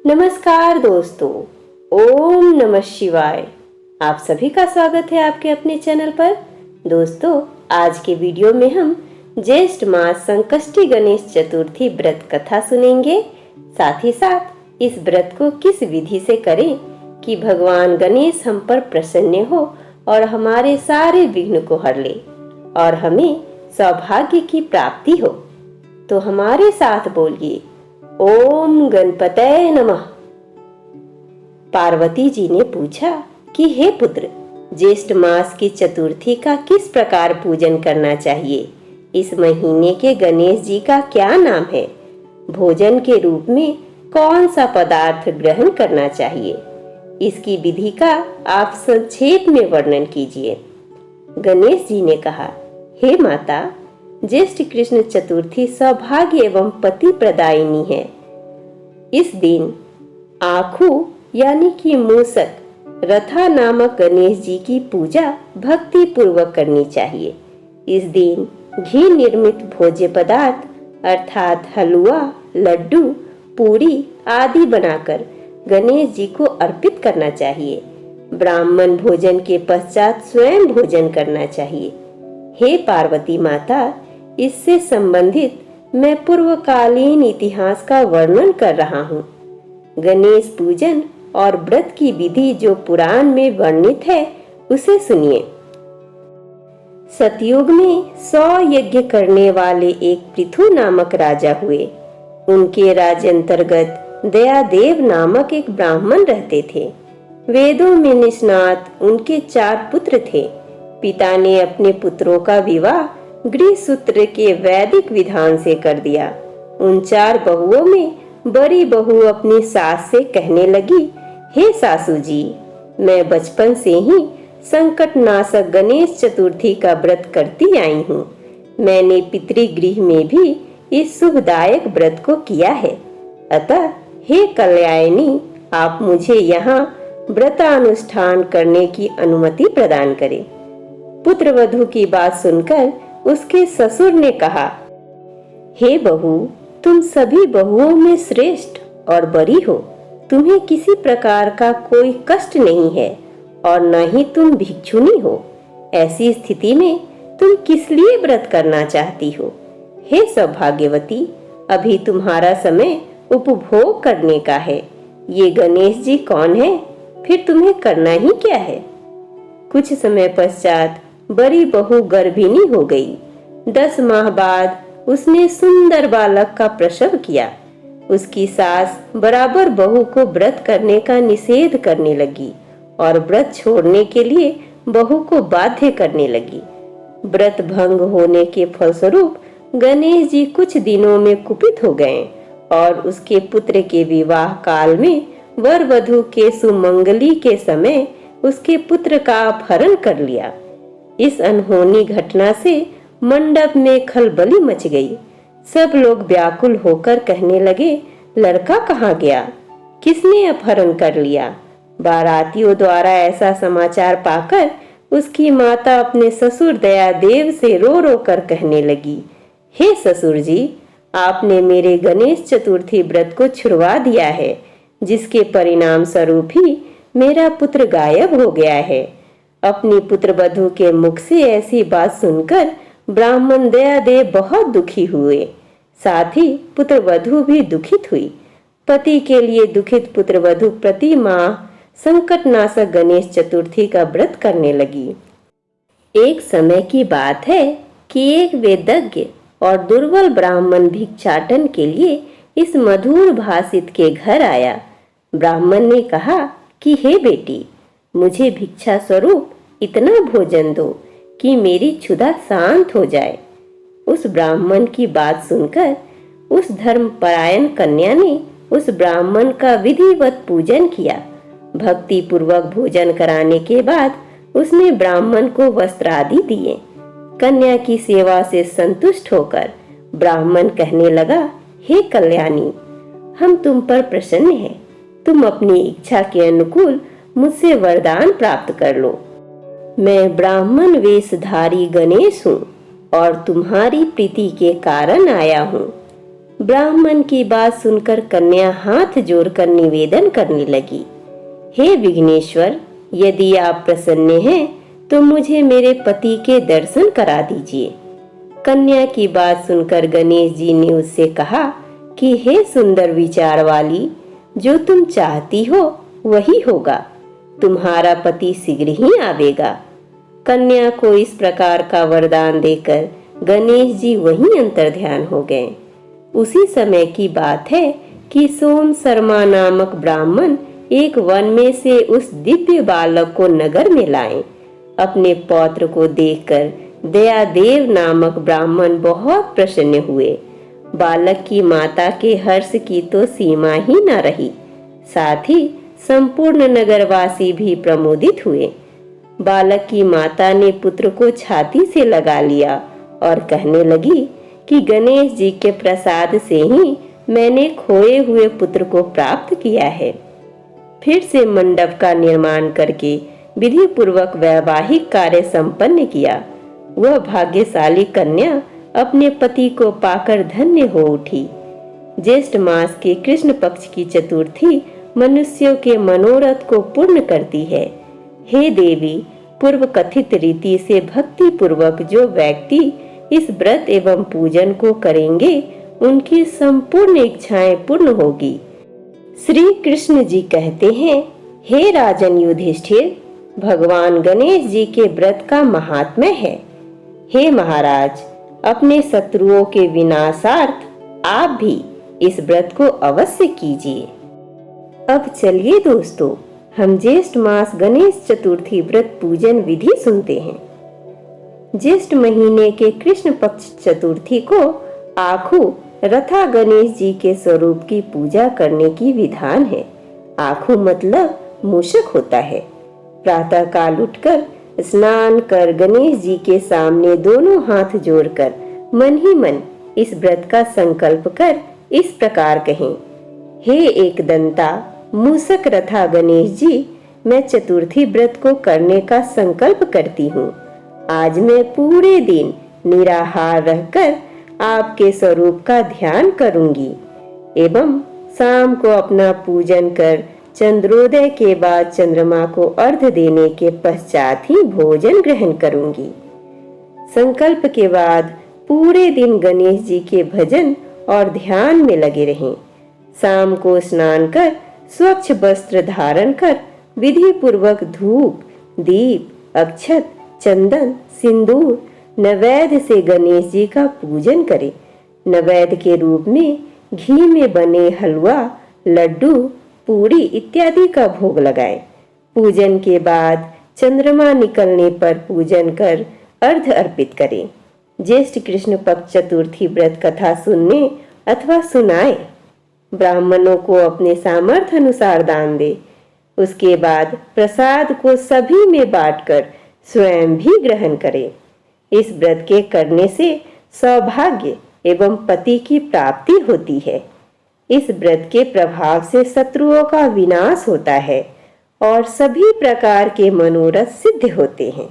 नमस्कार दोस्तों, ओम नमः शिवाय। आप सभी का स्वागत है आपके अपने चैनल पर। दोस्तों, आज के वीडियो में हम ज्येष्ठ मास संकष्टी गणेश चतुर्थी व्रत कथा सुनेंगे। साथ ही साथ इस व्रत को किस विधि से करें कि भगवान गणेश हम पर प्रसन्न हो और हमारे सारे विघ्न को हर ले और हमें सौभाग्य की प्राप्ति हो। तो हमारे साथ बोलिए, ओम गणपतये नमः। पार्वती जी ने पूछा कि हे पुत्र, ज्येष्ठ मास की चतुर्थी का किस प्रकार पूजन करना चाहिए? इस महीने के गणेश जी का क्या नाम है? भोजन के रूप में कौन सा पदार्थ ग्रहण करना चाहिए? इसकी विधि का आप संक्षेप में वर्णन कीजिए। गणेश जी ने कहा, हे माता, ज्येष्ठ कृष्ण चतुर्थी सौभाग्य एवं पति प्रदायिनी है। इस दिन आखू यानी कि मूसक रथा नामक गणेश जी की पूजा भक्ति पूर्वक करनी चाहिए। इस दिन घी निर्मित भोज्य पदार्थ अर्थात हलवा, लड्डू, पूरी आदि बनाकर गणेश जी को अर्पित करना चाहिए। ब्राह्मण भोजन के पश्चात स्वयं भोजन करना चाहिए। हे पार्वती माता, इससे संबंधित मैं पूर्वकालीन इतिहास का वर्णन कर रहा हूँ। गणेश पूजन और व्रत की विधि जो पुराण में वर्णित है उसे सुनिए। सतयुग में 100 यज्ञ करने वाले एक पृथु नामक राजा हुए। उनके राज्य अंतर्गत दयादेव नामक एक ब्राह्मण रहते थे। वेदों में निष्णात उनके 4 पुत्र थे। पिता ने अपने पुत्रों का विवाह गृह सूत्र के वैदिक विधान से कर दिया। उन 4 बहुओं में बड़ी बहू अपनी सास से कहने लगी, हे सासू जी, मैं बचपन से ही संकटनाशक गणेश चतुर्थी का व्रत करती आई हूँ। मैंने पितृगृह में भी इस शुभदायक व्रत को किया है। अतः हे कल्याणी, आप मुझे यहाँ व्रतानुष्ठान करने की अनुमति प्रदान करें। पुत्रवधू की बात सुनकर उसके ससुर ने कहा, हे बहू, तुम सभी बहुओं में श्रेष्ठ और बड़ी हो। तुम्हें किसी प्रकार का कोई कष्ट नहीं है और न ही तुम भिक्षुनी हो। ऐसी स्थिति में तुम किस लिए व्रत करना चाहती हो? हे सौभाग्यवती, अभी तुम्हारा समय उपभोग करने का है। ये गणेश जी कौन है? फिर तुम्हें करना ही क्या है? कुछ समय पश्चात बड़ी बहू गर्भिणी हो गई। 10 माह बाद उसने सुंदर बालक का प्रसव किया। उसकी सास बराबर बहू को व्रत करने का निषेध करने लगी और व्रत छोड़ने के लिए बहू को बाध्य करने लगी। व्रत भंग होने के फलस्वरूप गणेश जी कुछ दिनों में कुपित हो गए और उसके पुत्र के विवाह काल में वर वधू के सुमंगली के समय उसके पुत्र का अपहरण कर लिया। इस अनहोनी घटना से मंडप में खलबली मच गई। सब लोग व्याकुल होकर कहने लगे, लड़का कहाँ गया? किसने अपहरण कर लिया? बारातियों द्वारा ऐसा समाचार पाकर उसकी माता अपने ससुर दयादेव से रो रो कर कहने लगी, हे ससुर जी, आपने मेरे गणेश चतुर्थी व्रत को छुड़वा दिया है, जिसके परिणाम स्वरूप ही मेरा पुत्र गायब हो गया है। अपनी पुत्रवधू के मुख से ऐसी बात सुनकर ब्राह्मण दयादेव बहुत दुखी हुए। साथ ही पुत्रवधू भी दुखित हुई। पति के लिए दुखित पुत्रवधू प्रति माह संकटनाशक गणेश चतुर्थी का व्रत करने लगी। एक समय की बात है कि एक वेदज्ञ और दुर्बल ब्राह्मण भिक्षाटन के लिए इस मधुर भाषित के घर आया। ब्राह्मण ने कहा कि हे बेटी, मुझे भिक्षा स्वरूप इतना भोजन दो कि मेरी क्षुधा शांत हो जाए। उस ब्राह्मण की बात सुनकर उस धर्मपरायण कन्या ने उस ब्राह्मण का विधिवत पूजन किया। भक्ति पूर्वक भोजन कराने के बाद उसने ब्राह्मण को वस्त्र आदि दिए। कन्या की सेवा से संतुष्ट होकर ब्राह्मण कहने लगा, हे कल्याणी, हम तुम पर प्रसन्न हैं। तुम अपनी इच्छा के अनुकूल मुझसे वरदान प्राप्त कर लो। मैं ब्राह्मण वेशधारी गणेश हूँ और तुम्हारी प्रीति के कारण आया हूँ। ब्राह्मण की बात सुनकर कन्या हाथ जोड़कर निवेदन करने लगी, हे विघ्नेश्वर, यदि आप प्रसन्न हैं तो मुझे मेरे पति के दर्शन करा दीजिए। कन्या की बात सुनकर गणेश जी ने उससे कहा कि हे सुंदर विचार वाली, जो तुम चाहती हो वही होगा, तुम्हारा पति शीघ्र ही आवेगा। कन्या को इस प्रकार का वरदान देकर गणेश जी वहीं अंतर्ध्यान हो गए। उसी समय की बात है कि सोम शर्मा नामक ब्राह्मण एक वन में से उस दिव्य बालक को नगर में लाए। अपने पौत्र को देखकर दयादेव नामक ब्राह्मण बहुत प्रसन्न हुए। बालक की माता के हर्ष की तो सीमा ही न रही, साथ ही संपूर्ण नगरवासी भी प्रमोदित हुए। बालक की माता ने पुत्र को छाती से लगा लिया और कहने लगी कि गणेश जी के प्रसाद से ही मैंने खोए हुए पुत्र को प्राप्त किया है। फिर से मंडप का निर्माण करके विधि पूर्वक वैवाहिक कार्य संपन्न किया। वह भाग्यशाली कन्या अपने पति को पाकर धन्य हो उठी। ज्येष्ठ मास के कृष्ण पक्ष की चतुर्थी मनुष्यों के मनोरथ को पूर्ण करती है। हे देवी, पूर्व कथित रीति से भक्ति पूर्वक जो व्यक्ति इस व्रत एवं पूजन को करेंगे, उनकी संपूर्ण इच्छाएं पूर्ण होगी। श्री कृष्ण जी कहते हैं, हे राजन युधिष्ठिर, भगवान गणेश जी के व्रत का महात्म्य है। हे महाराज, अपने शत्रुओं के विनाशार्थ आप भी इस व्रत को अवश्य कीजिए। अब चलिए दोस्तों, हम ज्येष्ठ मास गणेश चतुर्थी व्रत पूजन विधि सुनते हैं। ज्येष्ठ महीने के कृष्ण पक्ष चतुर्थी को आखू रथा गणेश जी के स्वरूप की पूजा करने की विधान है। आखू मतलब मूषक होता है। प्रातः काल उठकर स्नान कर गणेश जी के सामने दोनों हाथ जोड़कर मन ही मन इस व्रत का संकल्प कर इस प्रकार कहें, हे एक दंता मूषक रथा गणेश जी, मैं चतुर्थी व्रत को करने का संकल्प करती हूँ। आज मैं पूरे दिन निराहार रहकर आपके स्वरूप का ध्यान करूंगी एवं शाम को अपना पूजन कर चंद्रोदय के बाद चंद्रमा को अर्घ्य देने के पश्चात ही भोजन ग्रहण करूंगी। संकल्प के बाद पूरे दिन गणेश जी के भजन और ध्यान में लगे रहें। शाम को स्नान कर स्वच्छ वस्त्र धारण कर विधि पूर्वक धूप, दीप, अक्षत, चंदन, सिंदूर, नैवेद्य से गणेश जी का पूजन करें। नैवेद्य के रूप में घी में बने हलवा, लड्डू, पूरी इत्यादि का भोग लगाएं। पूजन के बाद चंद्रमा निकलने पर पूजन कर अर्घ्य अर्पित करें। ज्येष्ठ कृष्ण पक्ष चतुर्थी व्रत कथा सुनने अथवा सुनाएं। ब्राह्मणों को अपने सामर्थ्य अनुसार दान दे। उसके बाद प्रसाद को सभी में बांटकर स्वयं भी ग्रहण करें। इस व्रत के करने से सौभाग्य एवं पति की प्राप्ति होती है। इस व्रत के प्रभाव से शत्रुओं का विनाश होता है और सभी प्रकार के मनोरथ सिद्ध होते हैं।